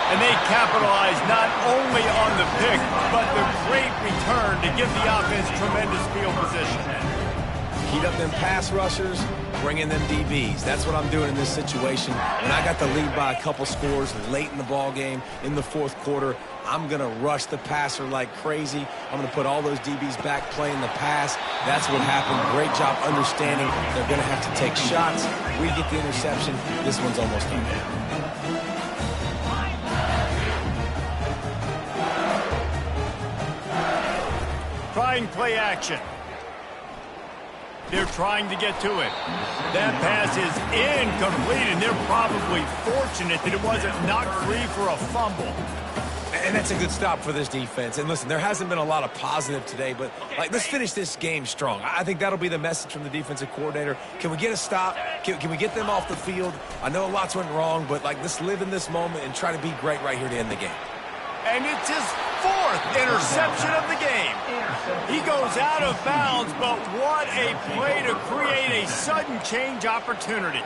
And they capitalize not only on the pick, but the great return to give the offense tremendous field position. Heat up them pass rushers, bring in them DBs. That's what I'm doing in this situation. When I got the lead by a couple scores late in the ball game, in the 4th quarter, I'm going to rush the passer like crazy. I'm going to put all those DBs back playing the pass. That's what happened. Great job understanding they're going to have to take shots. We get the interception. This one's almost done. Trying play action. They're trying to get to it. That pass is incomplete, and they're probably fortunate that it wasn't knocked free for a fumble. And that's a good stop for this defense. And listen, there hasn't been a lot of positive today, but let's finish this game strong. I think that'll be the message from the defensive coordinator. Can we get a stop? Can we get them off the field? I know lots went wrong, but let's live in this moment and try to be great right here to end the game. And it's his 4th interception of the game. He goes out of bounds, but what a play to create a sudden change opportunity.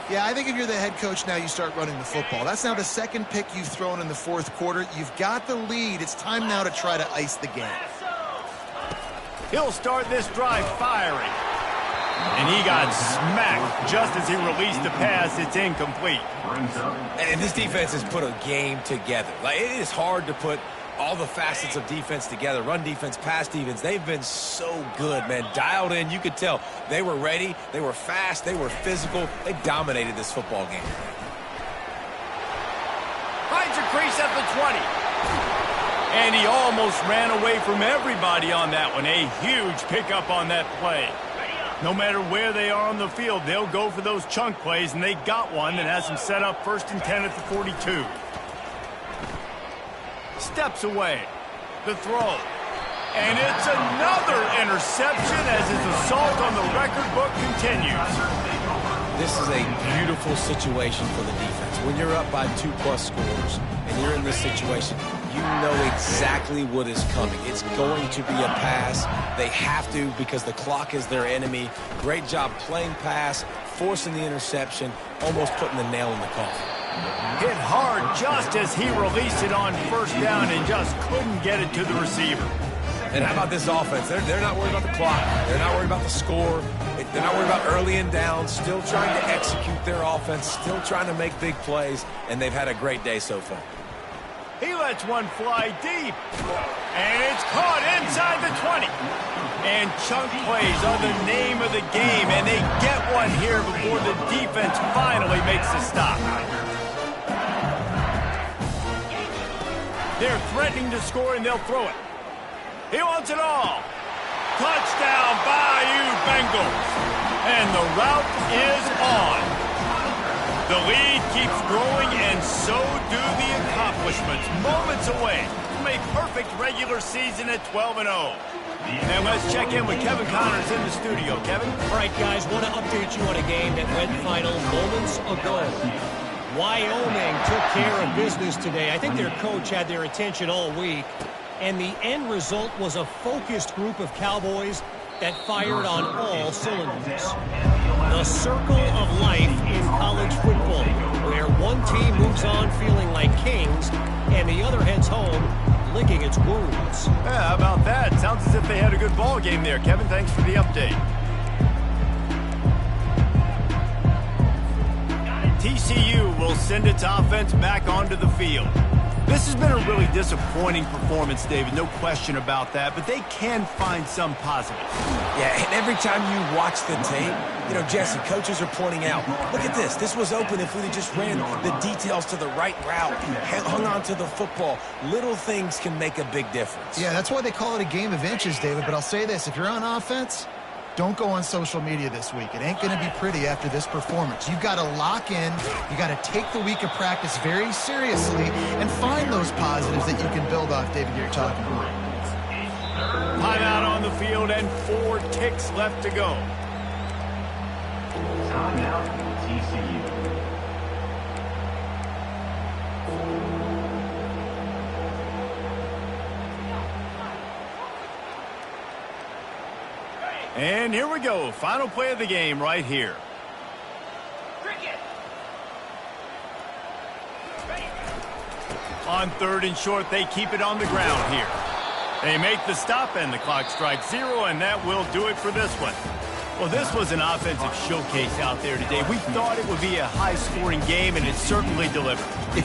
Yeah, I think if you're the head coach now, you start running the football. That's now the 2nd pick you've thrown in the 4th quarter. You've got the lead. It's time now to try to ice the game. He'll start this drive firing. And he got smacked just as he released the pass. It's incomplete. And this defense has put a game together. It is hard to put all the facets of defense together. Run defense, pass defense. They've been so good, man. Dialed in. You could tell they were ready. They were fast. They were physical. They dominated this football game. Finds a crease at the 20. And he almost ran away from everybody on that one. A huge pickup on that play. No matter where they are on the field, they'll go for those chunk plays, and they got one that has them set up 1st and 10 at the 42. Steps away. The throw. And it's another interception as his assault on the record book continues. This is a beautiful situation for the defense. When you're up by 2+ scores and you're in this situation, you know exactly what is coming. It's going to be a pass. They have to because the clock is their enemy. Great job playing pass, forcing the interception, almost putting the nail in the coffin. Hit hard just as he released it on 1st down and just couldn't get it to the receiver. And how about this offense? They're not worried about the clock. They're not worried about the score. They're not worried about early and down. Still trying to execute their offense. Still trying to make big plays. And they've had a great day so far. He lets one fly deep. And it's caught inside the 20. And chunk plays are the name of the game. And they get one here before the defense finally makes a stop. They're threatening to score, and they'll throw it. He wants it all. Touchdown, Bayou Bengals. And the route is on. The lead keeps growing, and so do the accomplishments. Moments away from a perfect regular season at 12-0. And let's check in with Kevin Connors in the studio. Kevin? All right, guys, want to update you on a game that went final moments ago. Wyoming took care of business today. I think their coach had their attention all week. And the end result was a focused group of Cowboys that fired on all cylinders. The circle of life in college football, where one team moves on feeling like kings, and the other heads home licking its wounds. Yeah, how about that? Sounds as if they had a good ball game there. Kevin, thanks for the update. TCU will send its offense back onto the field. This has been a really disappointing performance, David, no question about that, but they can find some positives. Yeah, and every time you watch the tape, Jesse, coaches are pointing out, look at this. This was open if we just ran the details to the right route, hung on to the football. Little things can make a big difference. Yeah, that's why they call it a game of inches, David, but I'll say this. If you're on offense, don't go on social media this week. It ain't going to be pretty after this performance. You've got to lock in. You got to take the week of practice very seriously and find those positives that you can build off, David, you're talking about. Timeout on the field and 4 ticks left to go. Timeout, TCU. And here we go. Final play of the game right here. On 3rd and short, they keep it on the ground here. They make the stop, and the clock strikes 0, and that will do it for this one. Well, this was an offensive showcase out there today. We thought it would be a high-scoring game, and it certainly delivered.